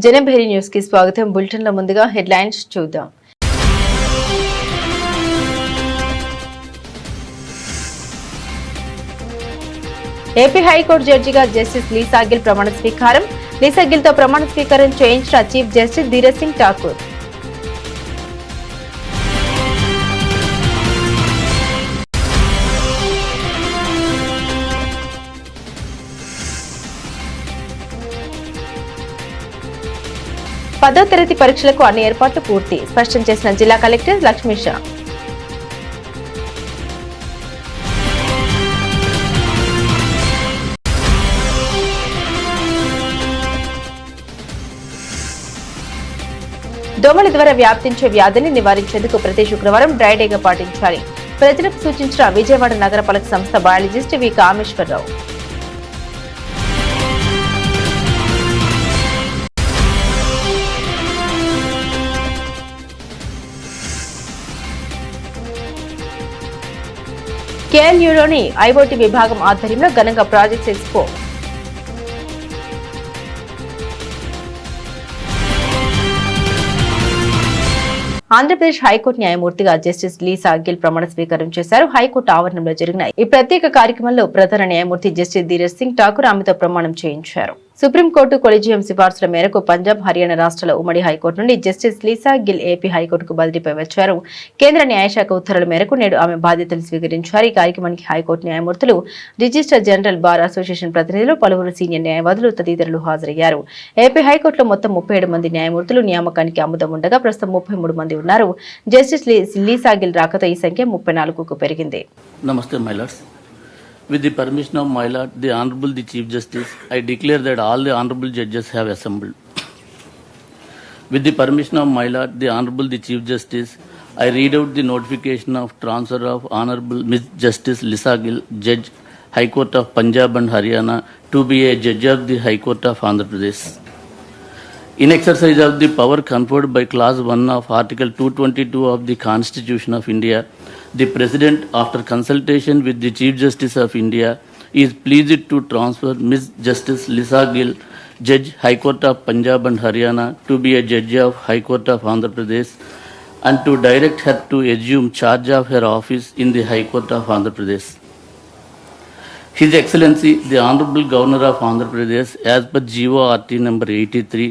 Janabheri news కి స్వాగతం. Bulletin లో ముందుగా హెడ్లైన్స్ చూద్దాం. ఏపీ హైకోర్టు జడ్జిగా జస్టిస్ లీసా గిల్ ప్రమాణ స్వీకారం. లీసా గిల్ తో ప్రమాణ స్వీకారం చేయించిన చీఫ్ జస్టిస్ ధీరజ్ సింగ్ ఠాకూర్. పదో తరగతి పరీక్షలకు అన్ని ఏర్పాట్లు పూర్తి స్పష్టం చేసిన జిల్లా కలెక్టర్ లక్ష్మీషా. దోమల ద్వారా వ్యాప్తించే వ్యాధిని నివారించేందుకు ప్రతి శుక్రవారం డ్రైడేగా పాటించాలి. ప్రజలకు సూచించిన విజయవాడ నగరపాలక సంస్థ బయాలజిస్ట్ వి కామేశ్వరరావు. కేఎల్యూలోని ఐఓటీ విభాగం ఆధ్వర్యంలో ఘనంగా ప్రాజెక్ట్స్ ఎక్స్పో. ఆంధ్రప్రదేశ్ హైకోర్టు న్యాయమూర్తిగా జస్టిస్ లీసా గిల్ ప్రమాణ స్వీకారం చేశారు. హైకోర్టు ఆవరణంలో జరిగిన ఈ ప్రత్యేక కార్యక్రమంలో ప్రధాన న్యాయమూర్తి జస్టిస్ ధీరజ్ సింగ్ ఠాకూర్ ఆమెతో ప్రమాణం చేయించారు. సుప్రీంకోర్టు కొలిజియం సిఫార్సుల మేరకు పంజాబ్, హర్యానా రాష్ట్రాల ఉమ్మడి హైకోర్టు నుండి జస్టిస్ లీసా గిల్ ఏపీ హైకోర్టుకు బదిలీపై వచ్చారు. కేంద్ర న్యాయశాఖ ఉత్తర్వుల మేరకు నేడు ఆమె బాధ్యతలు స్వీకరించారు. ఈ కార్యక్రమానికి హైకోర్టు న్యాయమూర్తులు, రిజిస్టర్ జనరల్ బార్ అసోసియేషన్ ప్రతినిధులు, పలువురు సీనియర్ న్యాయవాదులు తదితరులు హాజరయ్యారు. ఏపీ హైకోర్టులో మొత్తం 37 మంది న్యాయమూర్తులు నియామకానికి ఆమోదం ఉండగా ప్రస్తుతం 33 మంది ఉన్నారు. జస్టిస్ లీసా గిల్ రాకతో ఈ సంఖ్య 34కు పెరిగింది. నమస్తే my lords. With the permission of my lord, the Honorable the Chief Justice, I declare that all the Honorable Judges have assembled. With the permission of my lord, the Honorable the Chief Justice, I read out the notification of transfer of Honorable Ms. Justice Lisa Gill, Judge, High Court of Punjab and Haryana, to be a Judge of the High Court of Andhra Pradesh. In exercise of the power conferred by Clause 1 of Article 222 of the Constitution of India, the President, after consultation with the Chief Justice of India, is pleased to transfer Ms. Justice Lisa Gill, Judge, High Court of Punjab and Haryana, to be a Judge of High Court of Andhra Pradesh, and to direct her to assume charge of her office in the High Court of Andhra Pradesh. His Excellency, the Honorable Governor of Andhra Pradesh, as per GORT number 83,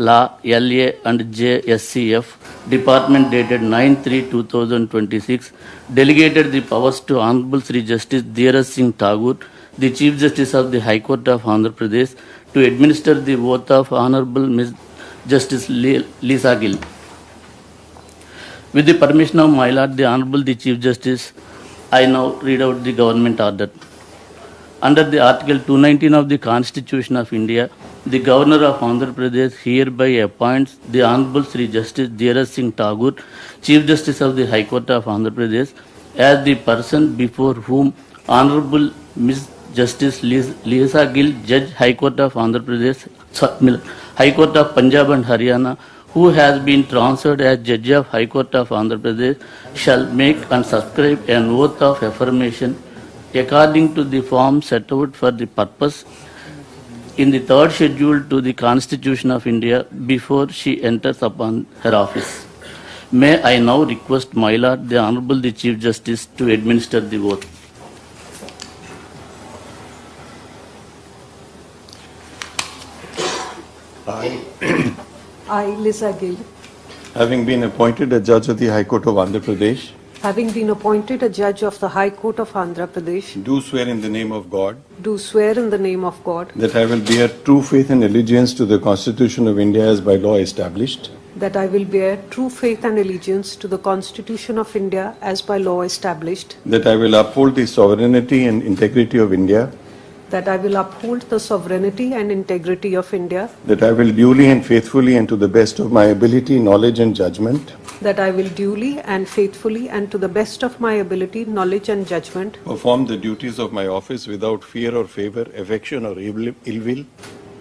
Law LA and JSCF, Department dated 9/3/2026, delegated the powers to Honorable Sri Justice Dheeraj Singh Thakur, the Chief Justice of the High Court of Andhra Pradesh, to administer the oath of Honorable Ms. Justice Lisa Gill. With the permission of my lord, the Honorable the Chief Justice, I now read out the government order. Under the Article 219 of the Constitution of India, the Governor of Andhra Pradesh hereby appoints the Honorable Sri Justice Dheeraj Singh Thakur, Chief Justice of the High Court of Andhra Pradesh, as the person before whom Honorable Ms. Justice Lisa Gill, Judge, High Court of Andhra Pradesh, High Court of Punjab and Haryana, who has been transferred as Judge of High Court of Andhra Pradesh, shall make and subscribe an oath of affirmation according to the form set out for the purpose in the third schedule to the Constitution of India before she enters upon her office. May I now request my lord, the Honorable the Chief Justice, to administer the oath. I, Lisa Gill, having been appointed a judge of the High Court of Andhra Pradesh, having been appointed a judge of the High Court of Andhra Pradesh, do swear in the name of God do swear in the name of God that I will bear true faith and allegiance to the Constitution of India as by law established, that I will bear true faith and allegiance to the Constitution of India as by law established, that I will uphold the sovereignty and integrity of India, that I will uphold the sovereignty and integrity of India, that I will duly and faithfully and to the best of my ability, knowledge and judgment that I will duly and faithfully and to the best of my ability, knowledge and judgment perform the duties of my office without fear or favor, affection or ill will,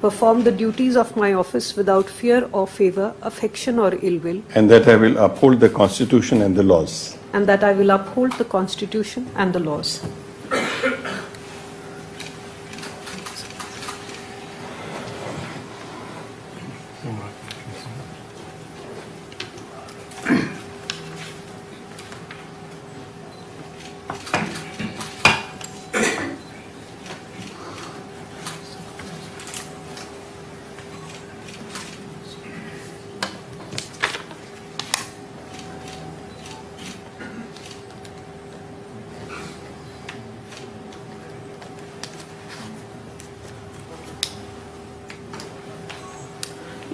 perform the duties of my office without fear or favor, affection or ill will, and that I will uphold the Constitution and the laws. and that I will uphold the Constitution and the laws.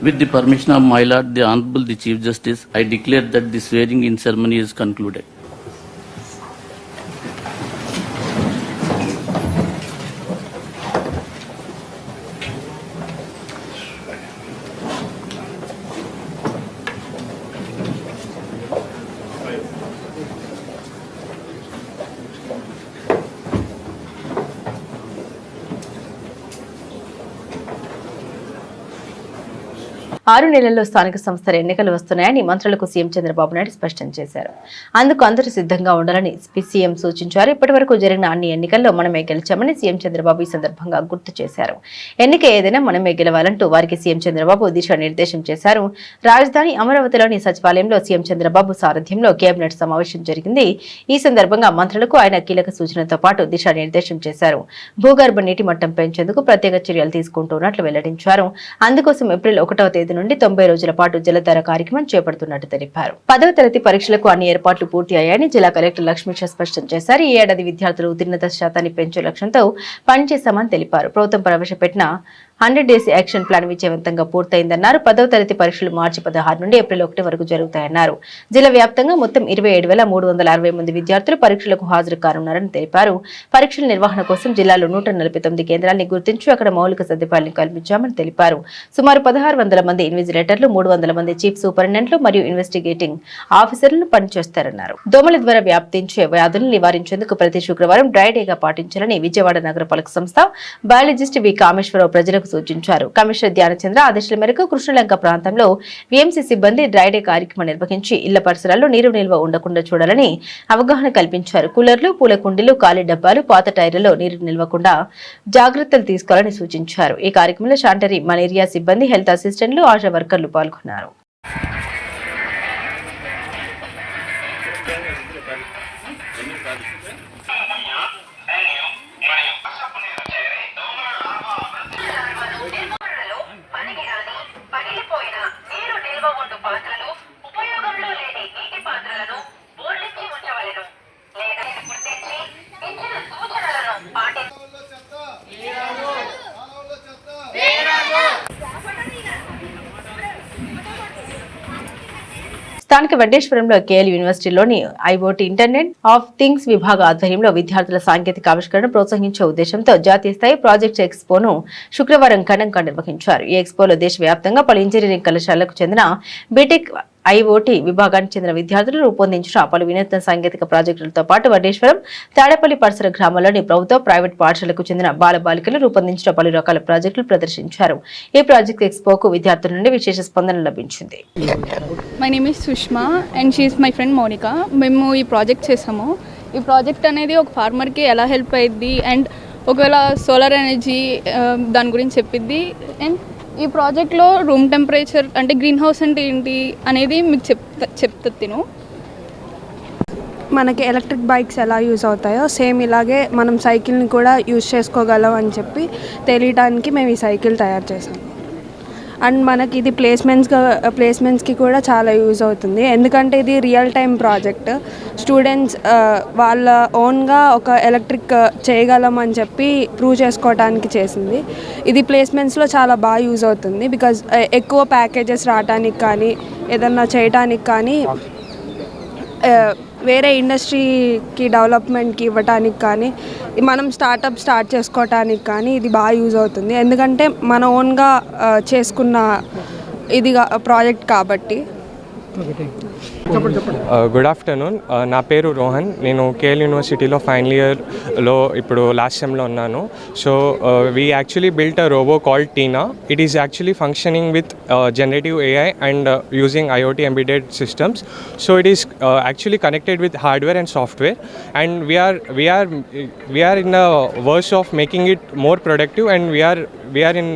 With the permission of my Lord, the Honorable the Chief Justice, I declare that the swearing in ceremony is concluded. ఆరు నెలల్లో స్థానిక సంస్థల ఎన్నికలు వస్తున్నాయని మంత్రులకు CM Chandrababu Naidu స్పష్టం చేశారు. అందుకు అందరూ సిద్ధంగా ఉండాలని సీఎం సూచించారు. ఇప్పటివరకు జరిగిన అన్ని ఎన్నికల్లో మనమే గెలిచామని సీఎం చంద్రబాబు ఈ సందర్భంగా గుర్తు చేశారు. ఎన్నిక ఏదైనా మనమే గెలవాలంటూ వారికి సీఎం చంద్రబాబు దిశానిర్దేశం చేశారు. రాజధాని అమరావతిలోని సచివాలయంలో సీఎం చంద్రబాబు సారథ్యంలో కేబినెట్ సమావేశం జరిగింది. ఈ సందర్భంగా మంత్రులకు ఆయన కీలక సూచనలతో పాటు దిశానిర్దేశం చేశారు. భూగర్భ నీటి మట్టం పెంచేందుకు ప్రత్యేక చర్యలు తీసుకుంటున్నట్లు వెల్లడించారు. అందుకోసం ఏప్రిల్ 1వ తేదీ నుండి 90 రోజుల పాటు జలధార కార్యక్రమం చేపడుతున్నట్టు తెలిపారు. 10వ తరగతి పరీక్షలకు అన్ని ఏర్పాట్లు పూర్తి అయ్యాయని జిల్లా కలెక్టర్ లక్ష్మీష స్పష్టం చేశారు. ఈ ఏడాది విద్యార్థుల ఉత్తీర్ణత శాతాన్ని పెంచే లక్ష్యంతో పనిచేశామని తెలిపారు. ప్రభుత్వం ప్రవేశపెట్టిన 100 డేస్ యాక్షన్ ప్లాన్ విజయవంతంగా పూర్తయిందన్నారు. 10వ తరగతి పరీక్షలు మార్చి 16 నుండి ఏప్రిల్ 1 వరకు జరుగుతాయన్నారు. జిల్లా వ్యాప్తంగా మొత్తం 27,360 మంది విద్యార్థులు పరీక్షలకు హాజరు కానున్నారని తెలిపారు. పరీక్షల నిర్వహణ కోసం జిల్లాలో 149 కేంద్రాలను గుర్తించి అక్కడ మౌలిక సదుపాయాలను కల్పించామని తెలిపారు. సుమారు 1600 మంది ఇన్విజిలేటర్లు, 300 మంది చీఫ్ సూపరింటెండెంట్లు మరియు ఇన్వెస్టిగేటింగ్ ఆఫీసర్లను పనిచేస్తారన్నారు. దోమల ద్వారా వ్యాప్తించే వ్యాధులను నివారించేందుకు ప్రతి శుక్రవారం డ్రై డేగా పాటించాలని విజయవాడ నగరపాలక సంస్థ బయాలజిస్ట్ వి కామేశ్వరరావు ప్రజలకు సూచించారు. కమిషనర్ ధ్యానచంద్ర ఆదేశాల మేరకు కృష్ణలంక ప్రాంతంలో వీఎంసీ సిబ్బంది డ్రైడే కార్యక్రమం నిర్వహించి ఇళ్ల పరిసరాల్లో నీరు నిల్వ ఉండకుండా చూడాలని అవగాహన కల్పించారు. కూలర్లు, పూల కుండీలు, ఖాళీ డబ్బాలు, పాత టైర్లలో నీరు నిల్వకుండా జాగ్రత్తలు తీసుకోవాలని సూచించారు. ఈ కార్యక్రమంలో శానిటరీ, మలేరియా సిబ్బంది, హెల్త్ అసిస్టెంట్లు, ఆశా వర్కర్లు పాల్గొన్నారు. స్థానిక వెంకటేశ్వరంలో కేఎల్ యూనివర్సిటీలోని ఐఓటీ ఇంటర్నెట్ ఆఫ్ థింగ్స్ విభాగ ఆధ్వర్యంలో విద్యార్థుల సాంకేతిక ఆవిష్కరణను ప్రోత్సహించే ఉద్దేశంతో జాతీయ స్థాయి ప్రాజెక్ట్ ఎక్స్పోను శుక్రవారం ఘనంగా నిర్వహించారు. ఈ ఎక్స్పోలో దేశవ్యాప్తంగా పలు ఇంజనీరింగ్ కళాశాలకు చెందిన బీటెక్ ఐఓటీ విభాగానికి చెందిన విద్యార్థులు రూపొందించిన పలు వినూత్న సాంకేతిక ప్రాజెక్టులతో పాటు వడ్డేశ్వరం, తాడేపల్లి పరిసర గ్రామాల్లోని ప్రభుత్వ, ప్రైవేట్ పాఠశాలకు చెందిన బాలబాలికలు రూపొందించిన పలు రకాల ప్రాజెక్టులు ప్రదర్శించారు. ఈ ప్రాజెక్ట్ ఎక్స్పోకు విద్యార్థుల నుండి విశేష స్పందన లభించింది. My name is Sushma and she is my friend Mounika. మేము ఈ ప్రాజెక్ట్ చేసాము. ఈ ప్రాజెక్ట్ అనేది ఒక ఫార్మర్కి ఎలా హెల్ప్ అయ్యిద్ది అండ్ ఒకవేళ సోలార్ ఎనర్జీ దాని గురించి చెప్పిద్ది. అండ్ ఈ ప్రాజెక్ట్లో రూమ్ టెంపరేచర్ అంటే గ్రీన్ హౌస్ అంటే ఏంటి అనేది మీకు చెప్తా తిను. మనకి ఎలక్ట్రిక్ బైక్స్ ఎలా యూజ్ అవుతాయో సేమ్ ఇలాగే మనం సైకిల్ని కూడా యూజ్ చేసుకోగలం అని చెప్పి తెలియడానికి మేము ఈ సైకిల్ తయారు చేసాం. అండ్ మనకి ఇది ప్లేస్మెంట్స్కి కూడా చాలా యూజ్ అవుతుంది. ఎందుకంటే ఇది రియల్ టైం ప్రాజెక్ట్. స్టూడెంట్స్ వాళ్ళ ఓన్గా ఒక ఎలక్ట్రిక్ చేయగలం అని చెప్పి ప్రూవ్ చేసుకోవడానికి చేసింది. ఇది ప్లేస్మెంట్స్లో చాలా బాగా యూజ్ అవుతుంది. బికాజ్ ఎక్కువ ప్యాకేజెస్ రావడానికి కానీ ఏదన్నా చేయడానికి కానీ వేరే ఇండస్ట్రీకి డెవలప్మెంట్కి ఇవ్వడానికి కానీ మనం స్టార్ట్ చేసుకోవటానికి కానీ ఇది బాగా యూజ్ అవుతుంది. ఎందుకంటే మన ఓన్గా చేసుకున్న ఇది ప్రాజెక్ట్ కాబట్టి. Good afternoon. నా పేరు రోహన్. నేను కేఎల్ యూనివర్సిటీలో ఫైనల్ ఇయర్లో ఇప్పుడు లాస్ట్ సెమ్లో ఉన్నాను. So we actually built a robot called Tina. It is actually functioning with generative AI and using IoT embedded systems. So it is actually connected with hardware and software, and we are in a verge of making it more productive, and we are in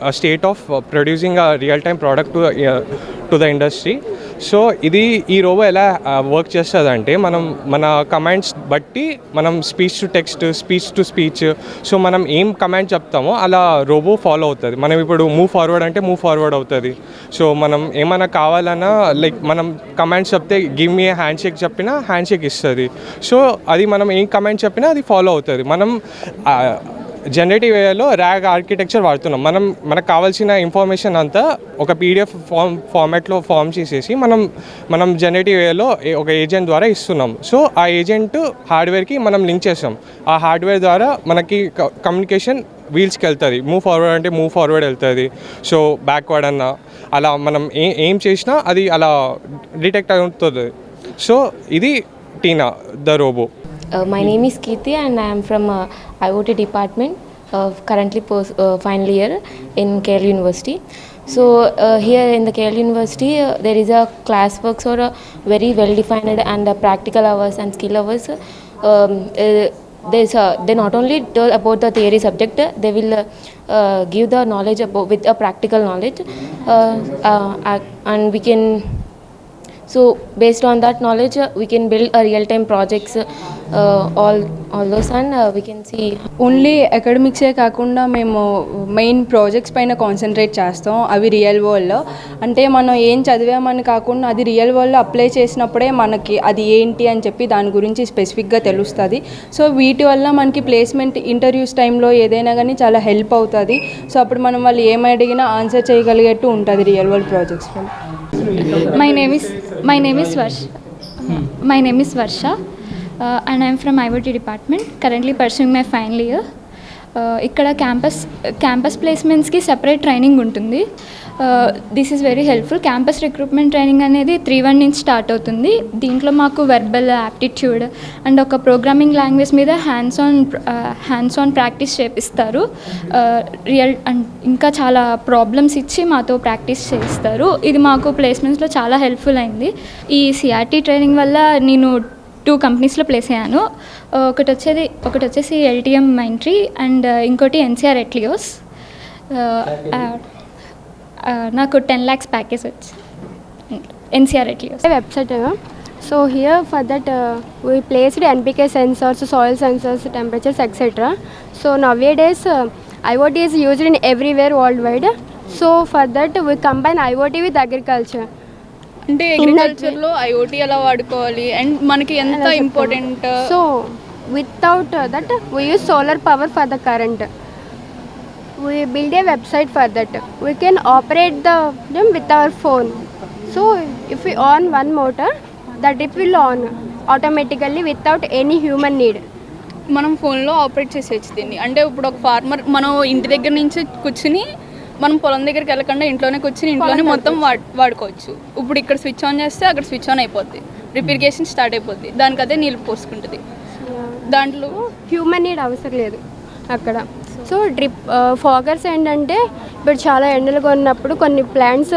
a state of producing a real time product to the industry. So ఇది ఈ robo ఎలా work చేస్తుంది అంటే మన commands బట్టి మనం speech to text, speech to speech, so మనం ఏం కమాండ్ చెప్తామో అలా రోబో ఫాలో అవుతుంది. మనం ఇప్పుడు మూవ్ ఫార్వర్డ్ అంటే మూవ్ ఫార్వర్డ్ అవుతుంది. సో మనం ఏమైనా కావాలన్నా లైక్ మనం కమాండ్స్ చెప్తే గివ్ మీ హ్యాండ్ షేక్ చెప్పినా హ్యాండ్ షేక్ ఇస్తుంది. సో అది మనం ఏం కమాండ్ చెప్పినా అది ఫాలో అవుతుంది. మనం జనరేటివ్ ఏఐలో ర్యాగ్ ఆర్కిటెక్చర్ వాడుతున్నాం. మనకు కావాల్సిన ఇన్ఫర్మేషన్ అంతా ఒక పీడిఎఫ్ ఫార్మాట్లో ఫామ్ చేసేసి మనం జనరేటివ్ ఏఐలో ఒక ఏజెంట్ ద్వారా ఇస్తున్నాం. సో ఆ ఏజెంట్ హార్డ్వేర్కి మనం లింక్ చేస్తాం. ఆ హార్డ్వేర్ ద్వారా మనకి కమ్యూనికేషన్ వీల్స్కి వెళ్తుంది. మూవ్ ఫార్వర్డ్ అంటే మూవ్ ఫార్వర్డ్ వెళ్తుంది. సో బ్యాక్వర్డ్ అన్న అలా మనం ఏం చేసినా అది అలా డిటెక్ట్ అవుతుంది. సో ఇది Tina the robot. My name is Kirti and I am from IoT department, currently final year in KL University. So here in the KL University there is a classworks or a very well defined and practical hours and skill hours. They not only tell about the theory subject, they will give the knowledge about with a practical knowledge, and we can. So based on that knowledge, we can build a real-time projects, all those, and we can see. Only అకాడమిక్సే కాకుండా మేము main projects పైన concentrate చేస్తాం. అవి real వరల్డ్లో అంటే మనం ఏం చదివామని కాకుండా అది రియల్ వరల్డ్లో అప్లై చేసినప్పుడే మనకి అది ఏంటి అని చెప్పి దాని గురించి స్పెసిఫిక్గా తెలుస్తుంది. సో వీటి వల్ల మనకి ప్లేస్మెంట్ ఇంటర్వ్యూస్ టైంలో ఏదైనా కానీ చాలా హెల్ప్ అవుతుంది. సో అప్పుడు మనం వాళ్ళు ఏం అడిగినా ఆన్సర్ చేయగలిగేట్టు ఉంటుంది real world projects. My name is Varsha, and I am from IoT department, currently pursuing my final year. ఇక్కడ క్యాంపస్ ప్లేస్మెంట్స్కి సెపరేట్ ట్రైనింగ్ ఉంటుంది. This is very helpful. Campus recruitment training అనేది 3-1 నుంచి స్టార్ట్ అవుతుంది. దీంట్లో మాకు వెర్బల్ యాప్టిట్యూడ్ అండ్ ఒక programming language మీద hands on practice చేపిస్తారు. రియల్ అండ్ ఇంకా చాలా ప్రాబ్లమ్స్ ఇచ్చి మాతో ప్రాక్టీస్ చేయిస్తారు. ఇది మాకు ప్లేస్మెంట్స్లో చాలా హెల్ప్ఫుల్ అయింది. ఈ సిఆర్టీ ట్రైనింగ్ వల్ల నేను 2 కంపెనీస్లో ప్లేస్ అయ్యాను. ఒకటి వచ్చేసి ఎల్టీఎం మైంట్రీ అండ్ ఇంకోటి ఎన్సీఆర్ ఎట్లియోస్. నాకు 10 lakhs ప్యాకేజ్ వచ్చి NCR Atleos website. So here for that we placed NPK sensors, soil sensors, temperatures etcetera. So nowadays IoT is used in everywhere worldwide. So for that we combine IoT with agriculture. అంటే అగ్రికల్చర్లో IoT ఎలా వాడుకోవాలి and మనకి ఎంత important. So without that we use solar power for the current. We build a website for that. We can operate them with our phone. So if we on one motor, that it will on automatically without any human need. మనం ఫోన్లో operate చేసేయచ్చు దీన్ని. అంటే ఇప్పుడు ఒక farmer మనం ఇంటి దగ్గర నుంచి కూర్చుని మనం పొలం దగ్గరికి వెళ్ళకుండా ఇంట్లోనే కూర్చుని ఇంట్లోనే మొత్తం వాడుకోవచ్చు. ఇప్పుడు ఇక్కడ స్విచ్ ఆన్ చేస్తే అక్కడ స్విచ్ ఆన్ అయిపోద్ది, రిపేరిగేషన్ స్టార్ట్ అయిపోద్ది, దానికి అదే నీళ్ళు పోసుకుంటుంది. దాంట్లో హ్యూమన్ నీడ్ అవసరం లేదు అక్కడ. సో డ్రిప్ ఫాగర్స్ ఏంటంటే ఇప్పుడు చాలా ఎండలుగా ఉన్నప్పుడు కొన్ని ప్లాంట్స్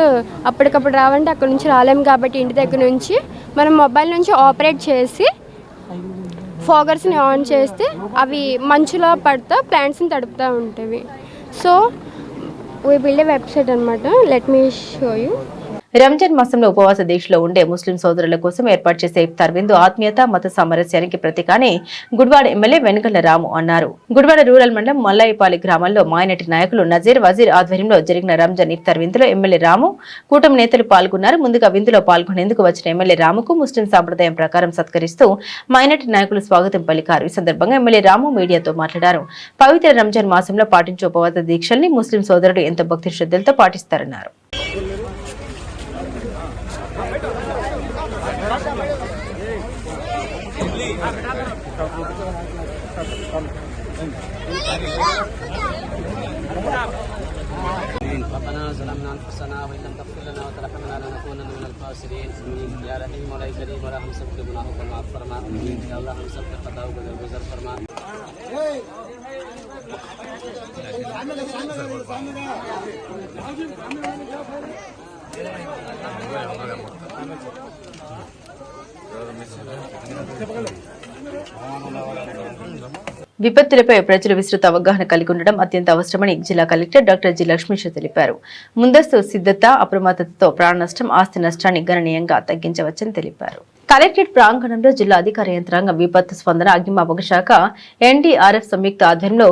అప్పటికప్పుడు రావంటే అక్కడ నుంచి రాలేము కాబట్టి ఇంటి దగ్గర నుంచి మనం మొబైల్ నుంచి ఆపరేట్ చేసి ఫాగర్స్ని ఆన్ చేస్తే అవి మంచులో పడుతూ ప్లాంట్స్ని తడుపుతూ ఉంటాయి. So we build a website అన్నమాట. Let me show you. Ramzan మాసంలో ఉపవాస దీక్షలో ఉండే ముస్లిం సోదరుల కోసం ఏర్పాటు చేసే ఇఫ్తార్ విందు ఆత్మీయత, మత సామరస్యానికి ప్రతీక అని గుడివాడ ఎమ్మెల్యే వెనుగళ్ల రాము అన్నారు. గుడివాడ రూరల్ మండలం మల్లాయిపాలి గ్రామంలో మాయనటి నాయకులు నజీర్ వజీర్ ఆధ్వర్యంలో జరిగిన రంజాన్ ఇఫ్తార్ విందులో ఎమ్మెల్యే రాము, కూటమి నేతలు పాల్గొన్నారు. ముందుగా విందులో పాల్గొనేందుకు వచ్చిన ఎమ్మెల్యే రాముకు ముస్లిం సాంప్రదాయం ప్రకారం సత్కరిస్తూ మైనార్టీ నాయకులు స్వాగతం పలికారు. ఈ సందర్భంగా ఎమ్మెల్యే రాము మీడియాతో మాట్లాడారు. పవిత్ర రంజాన్ మాసంలో పాటించే ఉపవాస దీక్షల్ని ముస్లిం సోదరుడు ఎంతో భక్తి శ్రద్ధలతో పాటిస్తారన్నారు. ربنا ظلمنا انفسنا وان لم تغفر لنا وترحمنا لنكونن من الخاسرين. يا رحيم مولا کریم مولا ہم سب کے گناہوں کو معاف فرما. یا اللہ ہم سب کے خطاؤں کو درگزر فرما. విపత్తులపై ప్రజలు విస్తృత అవగాహన కలిగి ఉండడం అత్యంత అవసరమని జిల్లా కలెక్టర్ డాక్టర్ జి లక్ష్మీష తెలిపారు. ముందస్తు సిద్ధత, అప్రమత్తతతో ప్రాణ నష్టం, ఆస్తి నష్టాన్ని గణనీయంగా తగ్గించవచ్చని తెలిపారు. కలెక్టరేట్ ప్రాంగణంలో జిల్లా అధికార యంత్రాంగం, విపత్తు స్పందన, అగ్నిమాపక శాఖ, ఎన్డీఆర్ఎఫ్ సంయుక్త ఆధ్వర్యంలో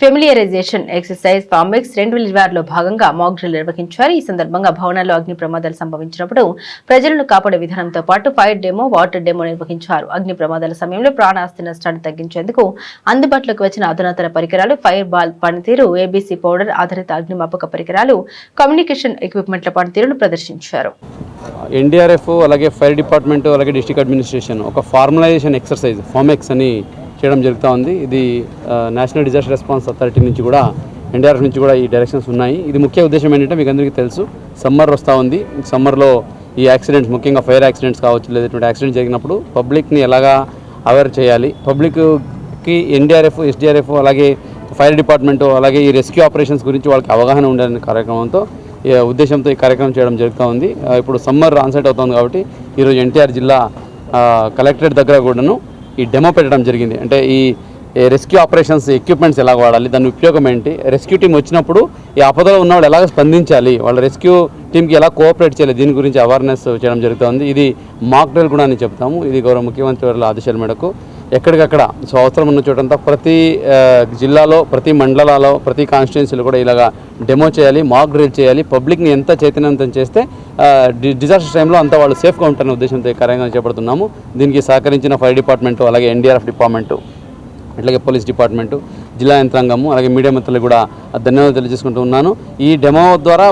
ఫెమిలియరైజేషన్ ఎక్సర్సైజ్ ఫార్మెక్స్ 2026లో భాగంగా మాక్ డ్రిల్ నిర్వహించారు. ఈ సందర్భంగా భవనాల్లో అగ్ని ప్రమాదాలు సంభవించినప్పుడు ప్రజలను కాపాడే విధానంతో పాటు ఫైర్ డెమో, వాటర్ డెమో నిర్వహించారు. అగ్ని ప్రమాదాల సమయంలో ప్రాణాస్తి నష్టాన్ని తగ్గించేందుకు అందుబాటులోకి వచ్చిన అధునాతన పరికరాలు, ఫైర్ బాల్ పనితీరు, ఏబీసీ పౌడర్ ఆధారిత అగ్నిమాపక పరికరాలు, కమ్యూనికేషన్ ఎక్విప్మెంట్ల పనితీరును ప్రదర్శించారు. ఎన్డీఆర్ఎఫ్ అలాగే ఫైర్ డిపార్ట్మెంట్ అలాగే డిస్ట్రిక్ట్ అడ్మినిస్ట్రేషన్ ఒక ఫార్మలైజేషన్ ఎక్సర్సైజ్ ఫార్మెక్స్ అని చేయడం జరుగుతూ ఉంది. ఇది నేషనల్ డిజాస్టర్ రెస్పాన్స్ అథారిటీ నుంచి కూడా ఎన్డీఆర్ఎఫ్ నుంచి కూడా ఈ డైరెక్షన్స్ ఉన్నాయి. ఇది ముఖ్య ఉద్దేశం ఏంటంటే మీకు అందరికీ తెలుసు, సమ్మర్ వస్తూ ఉంది. సమ్మర్లో ఈ యాక్సిడెంట్స్ ముఖ్యంగా ఫైర్ యాక్సిడెంట్స్ కావచ్చు, లేదంటే యాక్సిడెంట్ జరిగినప్పుడు పబ్లిక్ని ఎలాగా అవేర్ చేయాలి, పబ్లిక్కి ఎన్డీఆర్ఎఫ్, ఎస్డీఆర్ఎఫ్ అలాగే ఫైర్ డిపార్ట్మెంటు అలాగే ఈ రెస్క్యూ ఆపరేషన్స్ గురించి వాళ్ళకి అవగాహన ఉండాలనే కార్యక్రమంతో ఉద్దేశంతో ఈ కార్యక్రమం చేయడం జరుగుతూ ఉంది. ఇప్పుడు సమ్మర్ ఆన్సైట్ అవుతుంది కాబట్టి ఈరోజు ఎన్టీఆర్ జిల్లా కలెక్టరేట్ దగ్గర కూడాను ఈ డెమో పెట్టడం జరిగింది. అంటే ఈ రెస్క్యూ ఆపరేషన్స్ ఎక్విప్మెంట్స్ ఎలా వాడాలి, దాని ఉపయోగం ఏంటి, రెస్క్యూ టీం వచ్చినప్పుడు ఈ ఆపదలో ఉన్నవాళ్ళు ఎలాగ స్పందించాలి, వాళ్ళ రెస్క్యూ టీంకి ఎలా కోఆపరేట్ చేయాలి, దీని గురించి అవేర్నెస్ చేయడం జరుగుతుంది. ఇది మాక్ డ్రిల్ కూడా అని చెప్తాము. ఇది గౌరవ ముఖ్యమంత్రి వారి ఆదేశాల మేరకు ఎక్కడికక్కడ సో అవసరం ఉన్న చోటంతా ప్రతి జిల్లాలో, ప్రతి మండలాల్లో, ప్రతి కాన్స్టిట్యున్సీలో కూడా ఇలాగా డెమో చేయాలి, మాక్ డ్రిల్ చేయాలి. పబ్లిక్ని ఎంత చైతన్యవంతం చేస్తే డిజాస్టర్ టైంలో అంతా వాళ్ళు సేఫ్గా ఉంటారనే ఉద్దేశంతో ఈ కార్యక్రమం చేపడుతున్నాము. దీనికి సహకరించిన ఫైర్ డిపార్ట్మెంటు, అలాగే ఎన్డీఆర్ఎఫ్ డిపార్ట్మెంటు, అట్లాగే పోలీస్ డిపార్ట్మెంటు, జిల్లా యంత్రాంగము, అలాగే మీడియా మిత్రులు కూడా ధన్యవాదాలు తెలియజేసుకుంటూ ఉన్నాను. ఈ డెమో ద్వారా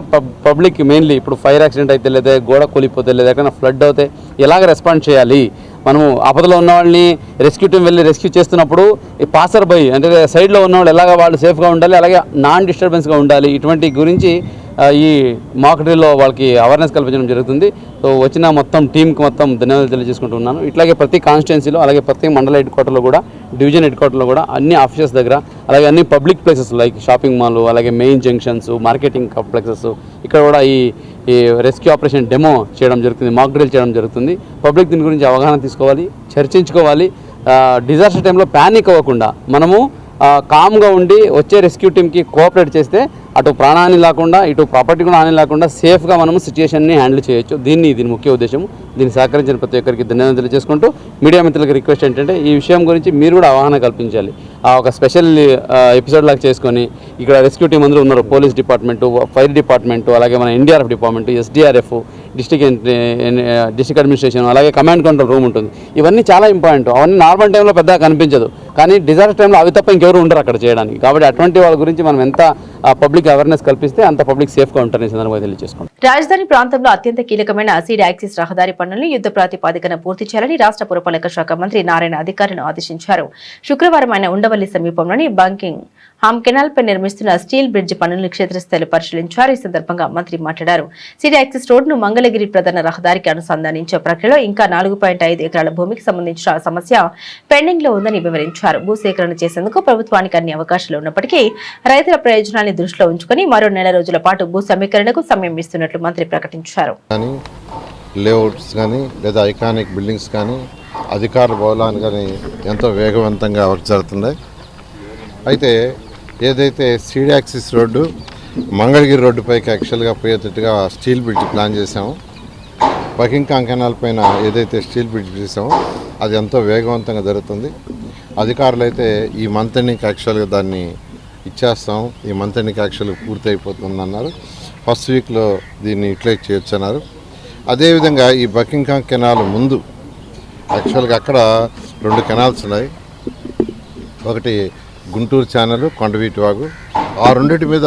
పబ్లిక్ మెయిన్లీ ఇప్పుడు ఫైర్ యాక్సిడెంట్ అయితే, లేదా గోడ కూలిపోతే, లేదా ఎక్కడైనా ఫ్లడ్ అవుతే ఎలాగ రెస్పాండ్ చేయాలి, మనము ఆపదలో ఉన్న వాళ్ళని రెస్క్యూ టీం వెళ్ళి రెస్క్యూ చేస్తున్నప్పుడు ఈ పాసర్ బై అంటే సైడ్లో ఉన్న వాళ్ళు ఎలాగ వాళ్ళు సేఫ్గా ఉండాలి, అలాగే నాన్ డిస్టర్బెన్స్గా ఉండాలి, ఇటువంటి గురించి ఈ మాక్ డ్రిల్లో వాళ్ళకి అవేర్నెస్ కల్పించడం జరుగుతుంది. సో వచ్చిన మొత్తం టీంకి మొత్తం ధన్యవాదాలు తెలియజేసుకుంటున్నాను. ఇట్లాగే ప్రతి కాన్స్టిట్యున్సీలో, అలాగే ప్రతి మండల హెడ్ క్వార్టర్లో కూడా, డివిజన్ హెడ్ క్వార్టర్లో కూడా, అన్ని ఆఫీసెస్ దగ్గర, అలాగే అన్ని public places like shopping mall, అలాగే మెయిన్ జంక్షన్స్, మార్కెటింగ్ కాంప్లెక్సెస్, ఇక్కడ కూడా ఈ రెస్క్యూ ఆపరేషన్ డెమో చేయడం జరుగుతుంది, మాక్ డ్రిల్ చేయడం జరుగుతుంది. పబ్లిక్ దీని గురించి అవగాహన తీసుకోవాలి, చర్చించుకోవాలి. డిజాస్టర్ టైంలో ప్యానిక్ అవ్వకుండా మనము కామ్గా ఉండి వచ్చే రెస్క్యూ టీంకి కోఆపరేట్ చేస్తే అటు ప్రాణహాని లేకుండా, ఇటు ప్రాపర్టీ కూడా హాని లేకుండా సేఫ్గా మనము సిచ్యుయేషన్ని హ్యాండిల్ చేయొచ్చు. దీని ముఖ్య ఉద్దేశం. దీన్ని సహకరించిన ప్రతి ఒక్కరికి ధన్యవాదాలు తెలియజేసుకుంటూ మీడియా మిత్రులకు రిక్వెస్ట్ ఏంటంటే ఈ విషయం గురించి మీరు కూడా అవగాహన కల్పించాలి. ఒక స్పెషల్ ఎపిసోడ్ లాగా చేసుకొని ఇక్కడ రెస్క్యూ టీం అందరూ ఉన్నారు, పోలీస్ డిపార్ట్మెంటు, ఫైర్ డిపార్ట్మెంటు, అలాగే మన NDRF department, SDRF, district administration, అలాగే కమాండ్ కంట్రోల్ రూమ్ ఉంటుంది. ఇవన్నీ చాలా ఇంపార్టెంట్. అవన్నీ నార్మల్ టైంలో పెద్దగా కనిపించదు, కానీ డిజాస్టర్ టైంలో అవి తప్ప ఇంకెవరు ఉండరు అక్కడ చేయడానికి. కాబట్టి అటువంటి వాళ్ళ గురించి మనం ఎంత పబ్లిక్ అవేర్నెస్ కల్పిస్తే అంత పబ్లిక్ సేఫ్గా ఉంటారని సందర్భంగా తెలియజేసుకుంటాం. రాజధాని ప్రాంతంలో అత్యంత కీలకమైన సీడ్ యాక్సిస్ రహదారి పనులను యుద్ధ ప్రాతిపాదికన పూర్తి చేయాలని రాష్ట్ర పురపాలక శాఖ మంత్రి నారాయణ అధికారులను ఆదేశించారు. శుక్రవారం ఆయన ఉండవల్లి సమీపంలోని బంకింగ్ హామ్ కెనాల్ పై నిర్మిస్తున్న స్టీల్ బ్రిడ్జ్ పనులను క్షేత్రస్థాయిలో పరిశీలించారు. ఈ సందర్భంగా మంత్రి మాట్లాడారు. సీడ్ యాక్సిస్ రోడ్డును మంగళగిరి ప్రధాన రహదారికి అనుసంధానించే ప్రక్రియలో ఇంకా 4.5 ఎకరాల భూమికి సంబంధించిన సమస్య పెండింగ్ లో ఉందని వివరించారు. భూసేకరణ చేసేందుకు ప్రభుత్వానికి అన్ని అవకాశాలు ఉన్నప్పటికీ రైతుల ప్రయోజనాన్ని దృష్టిలో ఉంచుకుని మరో 4 రోజుల పాటు భూ సమీకరణకు సమయం ఇస్తున్నట్లు మంత్రి ప్రకటించారు. లేఅవుట్స్ కానీ లేదా ఐకానిక్ బిల్డింగ్స్ కానీ అధికారుల బౌలాన్ని కానీ ఎంతో వేగవంతంగా వర్క్ జరుగుతున్నాయి. అయితే ఏదైతే సీడ్ యాక్సిస్ రోడ్డు మంగళగిరి రోడ్డుపైకి యాక్చువల్గా పోయేటట్టుగా స్టీల్ బ్రిడ్జ్ ప్లాన్ చేసాము, బకింగ్హామ్ కెనాల్ పైన ఏదైతే స్టీల్ బ్రిడ్జ్ చేసామో అది ఎంతో వేగవంతంగా జరుగుతుంది. అధికారులు అయితే ఈ మంత్ ఎండింగ్కి యాక్చువల్గా దాన్ని ఇచ్చేస్తాం, ఈ మంత్ ఎండింగ్కి యాక్చువల్గా పూర్తి అయిపోతుంది అన్నారు. ఫస్ట్ వీక్లో దీన్ని యూటిలైజ్ చేయొచ్చు అన్నారు. అదేవిధంగా ఈ బకింగ్హామ్ కెనాల్ ముందు యాక్చువల్గా అక్కడ 2 కెనాల్స్ ఉన్నాయి. ఒకటి గుంటూరు ఛానల్, కొండవీటి వాగు. ఆ రెండింటి మీద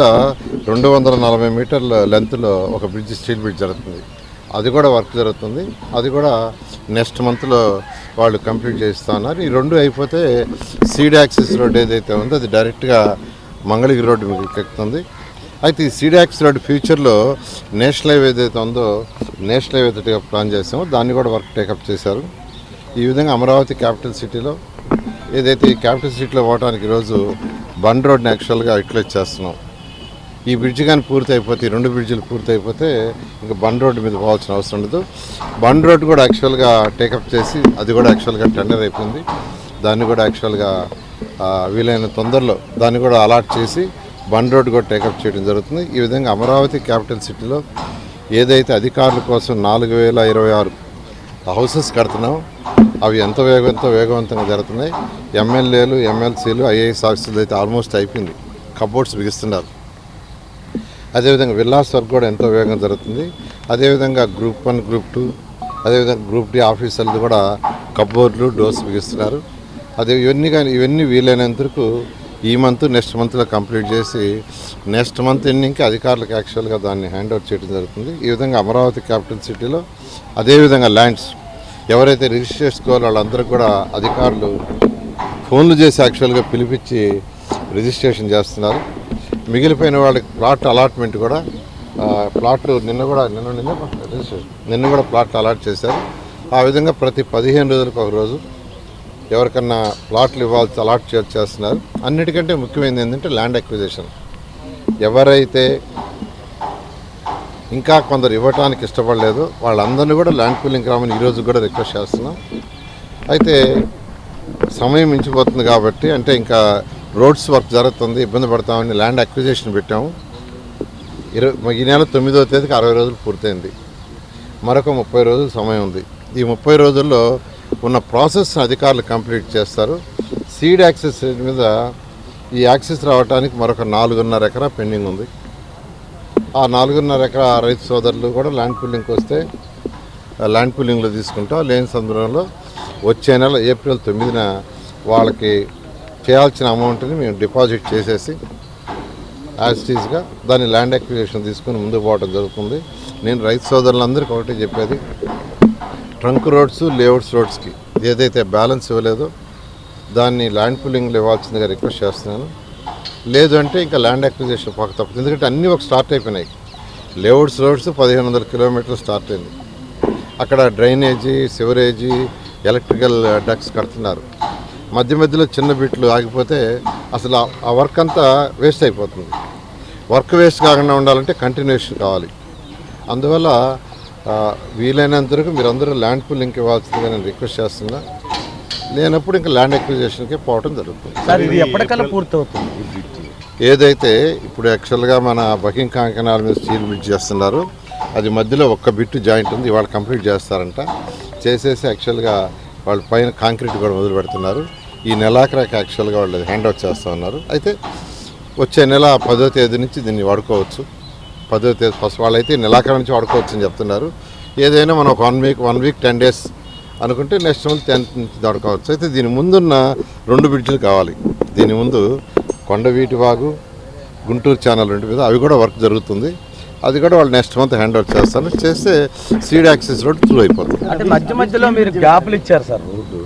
240 మీటర్ల లెంత్లో ఒక బ్రిడ్జ్, స్టీల్ బ్రిడ్జ్ జరుగుతుంది. అది కూడా వర్క్ జరుగుతుంది. అది కూడా నెక్స్ట్ మంత్లో వాళ్ళు కంప్లీట్ చేస్తూ ఉన్నారు. ఈ 2 అయిపోతే సీడ్ యాక్సిస్ రోడ్ ఏదైతే ఉందో అది డైరెక్ట్గా మంగళగిరి రోడ్డు మీకు ఎక్కుతుంది. అయితే ఈ సీడ్ యాక్సిస్ రోడ్ ఫ్యూచర్లో నేషనల్ హైవే ఏదైతే ఉందో నేషనల్ హైవే తోటిగా ప్లాన్ చేసామో దాన్ని కూడా వర్క్ టేకప్ చేశారు. ఈ విధంగా అమరావతి క్యాపిటల్ సిటీలో ఏదైతే ఈ క్యాపిటల్ సిటీలో పోవడానికి ఈరోజు బండ్ రోడ్ని యాక్చువల్గా యూటిలైజ్ చేస్తున్నాం. ఈ బ్రిడ్జ్ కానీ పూర్తి అయిపోతే, ఈ 2 బ్రిడ్జిలు పూర్తి అయిపోతే ఇంకా బండ్ రోడ్డు మీద పోవాల్సిన అవసరం ఉండదు. బండ్ రోడ్డు కూడా యాక్చువల్గా టేకప్ చేసి అది కూడా యాక్చువల్గా టెండర్ అయిపోయింది. దాన్ని కూడా యాక్చువల్గా వీలైన తొందరలో దాన్ని కూడా అలాట్ చేసి బండ్ రోడ్డు కూడా టేకప్ చేయడం జరుగుతుంది. ఈ విధంగా అమరావతి క్యాపిటల్ సిటీలో ఏదైతే అధికారుల కోసం 4026 హౌసెస్ కడుతున్నాం అవి ఎంతో వేగవంతంగా జరుగుతున్నాయి. ఎమ్మెల్యేలు, ఎమ్మెల్సీలు, ఐఏఎస్ ఆఫీసర్లు అయితే ఆల్మోస్ట్ అయిపోయింది. కబోర్డ్స్ బిగిస్తున్నారు. అదేవిధంగా విల్లాస్ వర్క్ కూడా ఎంతో వేగంగా జరుగుతుంది. అదేవిధంగా గ్రూప్ 1, గ్రూప్ 2, అదేవిధంగా గ్రూప్ D ఆఫీసర్లు కూడా కబోర్డ్లు, డోర్స్ బిగిస్తున్నారు. ఇవన్నీ వీలైనంతకు ఈ మంత్ నెక్స్ట్ మంత్లో కంప్లీట్ చేసి నెక్స్ట్ మంత్ ఎండింగ్కి అధికారులకు యాక్చువల్గా దాన్ని హ్యాండ్ ఓవర్ చేయడం జరుగుతుంది. ఈ విధంగా అమరావతి క్యాపిటల్ సిటీలో అదేవిధంగా ల్యాండ్స్ ఎవరైతే రిజిస్టర్ చేసుకోవాలో వాళ్ళందరికీ కూడా అధికారులు ఫోన్లు చేసి యాక్చువల్గా పిలిపించి రిజిస్ట్రేషన్ చేస్తున్నారు. మిగిలిపోయిన వాళ్ళకి ప్లాట్ అలాట్మెంట్ కూడా ప్లాట్లు నిన్న కూడా ప్లాట్లు అలాట్ చేశారు. ఆ విధంగా ప్రతి 15 రోజులకు ఒక రోజు ఎవరికన్నా ప్లాట్లు ఇవ్వాల్సి అలాట్ చేస్తున్నారు. అన్నిటికంటే ముఖ్యమైనది ఏంటంటే ల్యాండ్ అక్విజిషన్. ఎవరైతే ఇంకా కొందరు ఇవ్వటానికి ఇష్టపడలేదు వాళ్ళందరినీ కూడా ల్యాండ్ పూలింగ్ రామని ఈరోజు కూడా రిక్వెస్ట్ చేస్తున్నాం. అయితే సమయం మించిపోతుంది కాబట్టి అంటే ఇంకా రోడ్స్ వర్క్ జరుగుతుంది, ఇబ్బంది పడతామని ల్యాండ్ అక్విజిషన్ పెట్టాము. ఈ నెల 9వ తేదీకి 60 రోజులు పూర్తయింది. మరొక 30 రోజులు సమయం ఉంది. ఈ 30 రోజుల్లో ఉన్న ప్రాసెస్ అధికారులు కంప్లీట్ చేస్తారు. సీడ్ యాక్సెస్ మీద ఈ యాక్సెస్ రావడానికి మరొక 4.5 ఎకరా పెండింగ్ ఉంది. ఆ 4.5 ఎకరా రైతు సోదరులు కూడా ల్యాండ్ పూలింగ్కి వస్తే ల్యాండ్ పూలింగ్లో తీసుకుంటాం. లేని సందర్భంలో వచ్చే నెల ఏప్రిల్ 9న వాళ్ళకి చేయాల్సిన అమౌంట్ని మేము డిపాజిట్ చేసేసి యాజ్ ఇట్ ఈస్గా దాన్ని ల్యాండ్ అక్విజిషన్ తీసుకుని ముందుకు పోవడం జరుగుతుంది. నేను రైతు సోదరులందరికీ ఒకటి చెప్పేది, ట్రంక్ రోడ్స్, లేఅవుట్స్ రోడ్స్కి ఏదైతే బ్యాలెన్స్ ఇవ్వలేదో దాన్ని ల్యాండ్ పూలింగ్లో ఇవ్వాల్సిందిగా రిక్వెస్ట్ చేస్తున్నాను. లేదు అంటే ఇంకా ల్యాండ్ అక్విజిషన్ పక్క తప్పదు. ఎందుకంటే అన్నీ ఒక స్టార్ట్ అయిపోయినాయి. లేఅవుట్స్ రోడ్స్ 1500 కిలోమీటర్లు స్టార్ట్ అయింది. అక్కడ డ్రైనేజీ, సివరేజీ, ఎలక్ట్రికల్ డక్స్ కడుతున్నారు. మధ్యలో చిన్న బిట్లు ఆగిపోతే అసలు ఆ వర్క్ అంతా వేస్ట్ అయిపోతుంది. వర్క్ వేస్ట్ కాకుండా ఉండాలంటే కంటిన్యూషన్ కావాలి. అందువల్ల వీలైనంత వరకు మీరందరూ ల్యాండ్ పూలింగ్కి ఇవ్వాల్సిందిగా నేను రిక్వెస్ట్ చేస్తున్నా. లేనప్పుడు ఇంకా ల్యాండ్ అక్విజిషన్కి పోవడం జరుగుతుంది. ఏదైతే ఇప్పుడు యాక్చువల్గా మన బకింగ్హామ్ కెనాల్ మీద స్టీల్ బ్రిడ్జ్ చేస్తున్నారు, అది మధ్యలో ఒక్క బిట్టు జాయింట్ ఉంది, ఇవాళ కంప్లీట్ చేస్తారంట. చేసేసి యాక్చువల్గా వాళ్ళు పైన కాంక్రీట్ కూడా మొదలు పెడుతున్నారు. ఈ నెలాఖరాకి యాక్చువల్గా వాళ్ళు హ్యాండ్ ఓవర్ చేస్తూ ఉన్నారు. అయితే వచ్చే నెల 10వ తేదీ నుంచి దీన్ని వాడుకోవచ్చు. 10వ తేదీ ఫస్ట్ వాళ్ళైతే నెలాఖరు నుంచి వాడుకోవచ్చు అని చెప్తున్నారు. ఏదైనా మనం 1 వీక్ 10 డేస్ అనుకుంటే నెక్స్ట్ మంత్ 10th నుంచి వాడుకోవచ్చు. అయితే దీని ముందున్న 2 బ్రిడ్జ్లు కావాలి. దీని ముందు కొండవీటి వాగు, గుంటూరు ఛానల్ 2 మీద అవి కూడా వర్క్ జరుగుతుంది. అది కూడా వాళ్ళు నెక్స్ట్ మంత్ హ్యాండ్ ఓవర్ చేస్తారు. చేస్తే సీడ్ యాక్సెస్ రోడ్ త్రూ అయిపోతుంది. అంటే మధ్యలో మీరు గ్యాప్లు ఇచ్చారు సార్, రోడ్డు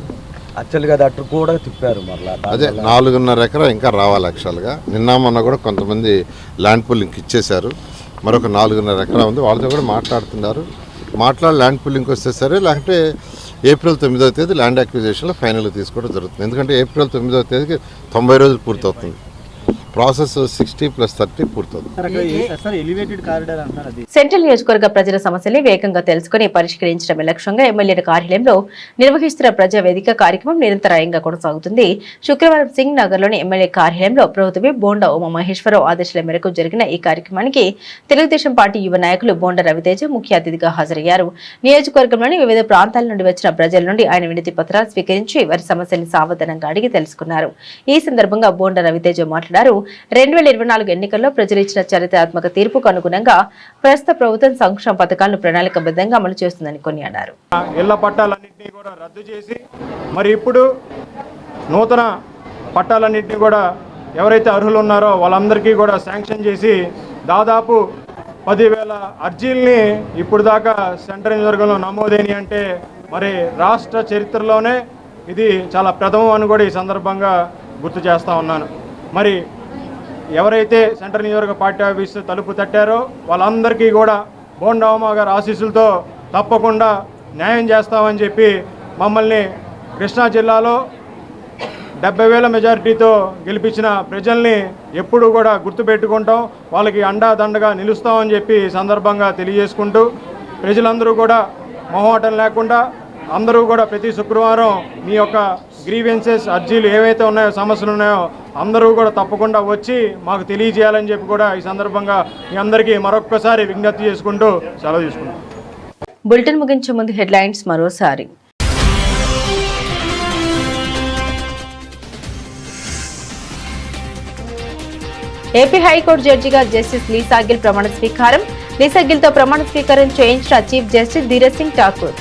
యాక్చువల్గా అటు కూడా తిప్పారు. మరలా అదే 4.5 ఎకరా ఇంకా రావాలి. యాక్చువల్గా నిన్న మొన్న కూడా కొంతమంది ల్యాండ్ పూలింగ్కి ఇచ్చేశారు. మరొక 4.5 ఎకరా ఉంది, వాళ్ళతో కూడా మాట్లాడుతున్నారు. ల్యాండ్ పూలింగ్కి వస్తే సరే, లేకపోతే ఏప్రిల్ 9వ తేదీ ల్యాండ్ అక్విజిషన్లో ఫైనల్గా తీసుకోవడం జరుగుతుంది. ఎందుకంటే ఏప్రిల్ 9వ తేదీకి 90 రోజులు పూర్తవుతుంది. ప్రాసెస్ 60+30 పూర్తవుతుంది. సెంట్రల్ నియోజకవర్గ ప్రజల సమస్యల్ని వేగంగా తెలుసుకుని పరిష్కరించడమే లక్ష్యంగా ఎమ్మెల్యేల కార్యాలయంలో నిర్వహిస్తున్న ప్రజా వేదిక కార్యక్రమం నిరంతరాయంగా కొనసాగుతుంది. శుక్రవారం సింగ్ నగర్లోని ఎమ్మెల్యే కార్యాలయంలో ప్రభుత్వ బోండా ఉమామహేశ్వరరావు ఆదేశాల మేరకు జరిగిన ఈ కార్యక్రమానికి తెలుగుదేశం పార్టీ యువ నాయకులు బోండా రవితేజ ముఖ్య అతిథిగా హాజరయ్యారు. నియోజకవర్గంలోని వివిధ ప్రాంతాల నుండి వచ్చిన ప్రజల నుండి ఆయన వినతి పత్రాలు స్వీకరించి వారి సమస్యల్ని సావధానంగా అడిగి తెలుసుకున్నారు. ఈ సందర్భంగా బోండా రవితేజ మాట్లాడారు. 2024 ఎన్నికల్లో ప్రజలు ఇచ్చిన చరిత్రాత్మక తీర్పుకు అనుగుణంగా ప్రస్తుత ప్రభుత్వం సంక్షేమ పథకాలను ప్రణాళికబద్ధంగా అమలు చేస్తుందని కొనియాడారు. ఇళ్ల పట్టాలన్నింటినీ కూడా రద్దు చేసి మరి ఇప్పుడు నూతన పట్టాలన్నింటినీ కూడా ఎవరైతే అర్హులు ఉన్నారో వాళ్ళందరికీ కూడా శాంక్షన్ చేసి దాదాపు 10,000 అర్జీల్ని ఇప్పుడు దాకా సెంట్రల్ నియోజకవర్గంలో నమోదైనవి. అంటే మరి రాష్ట్ర చరిత్రలోనే ఇది చాలా ప్రథమం అని కూడా ఈ సందర్భంగా గుర్తు చేస్తూ ఉన్నాను. మరి ఎవరైతే సెంట్రల్ నియోజకవర్గ పార్టీ ఆఫీసు తలుపు తట్టారో వాళ్ళందరికీ కూడా బోండా ఉమా గారి ఆశీస్సులతో తప్పకుండా న్యాయం చేస్తామని చెప్పి మమ్మల్ని కృష్ణా జిల్లాలో 70,000 మెజారిటీతో గెలిపించిన ప్రజల్ని ఎప్పుడూ కూడా గుర్తుపెట్టుకుంటాం, వాళ్ళకి అండాదండగా నిలుస్తామని చెప్పి సందర్భంగా తెలియజేసుకుంటూ ప్రజలందరూ కూడా మొహమాటం లేకుండా అందరూ కూడా ప్రతి శుక్రవారం మీ యొక్క గ్రీవెన్సెస్, అర్జీలు ఏవైతే ఉన్నాయో, సమస్యలు ఉన్నాయో అందరూ కూడా తప్పకుండా వచ్చి మాకు తెలియజేయాలని చెప్పి కూడా ఈ సందర్భంగా మీ అందరికీ మరొక్కసారి విజ్ఞప్తి చేసుకుంటూ సెలవు తీసుకుంటాం. బులెటిన్ ముగించే ముందు హెడ్లైన్స్ మరోసారి. ఏపీ హైకోర్టు జడ్జిగా జస్టిస్ లీసా గిల్ ప్రమాణ స్వీకారం. లీసా గిల్ తో ప్రమాణ స్వీకారం చేయించిన చీఫ్ జస్టిస్ ధీరజ్ సింగ్ ఠాకూర్.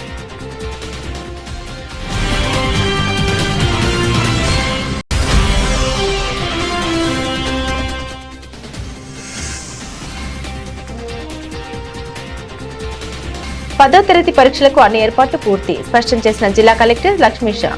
పదో తరగతి పరీక్షలకు అన్ని ఏర్పాట్లు పూర్తి స్పష్టం చేసిన జిల్లా కలెక్టర్ లక్ష్మీషా.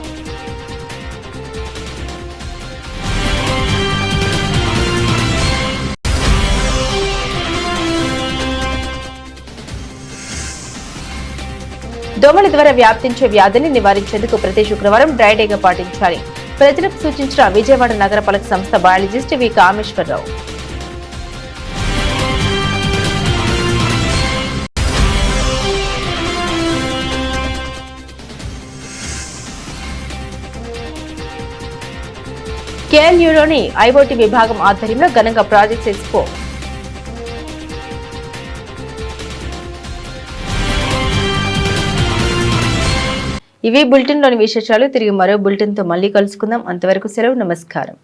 దోమల ద్వారా వ్యాప్తించే వ్యాధిని నివారించేందుకు ప్రతి శుక్రవారం డ్రై డేగా పాటించాలి. ప్రజలకు సూచించిన విజయవాడ నగరపాలక సంస్థ బయాలజిస్ట్ వి కామేశ్వరరావు. కేఎల్యూలోని ఐఓటీ విభాగం ఆధ్వర్యంలో ఘనంగా ప్రాజెక్ట్స్ ఎక్స్పో. ఇవి బులెటిన్లోని విశేషాలు. తిరిగి మరో బులెటిన్తో మళ్ళీ కలుసుకుందాం. అంతవరకు సెలవు. నమస్కారం.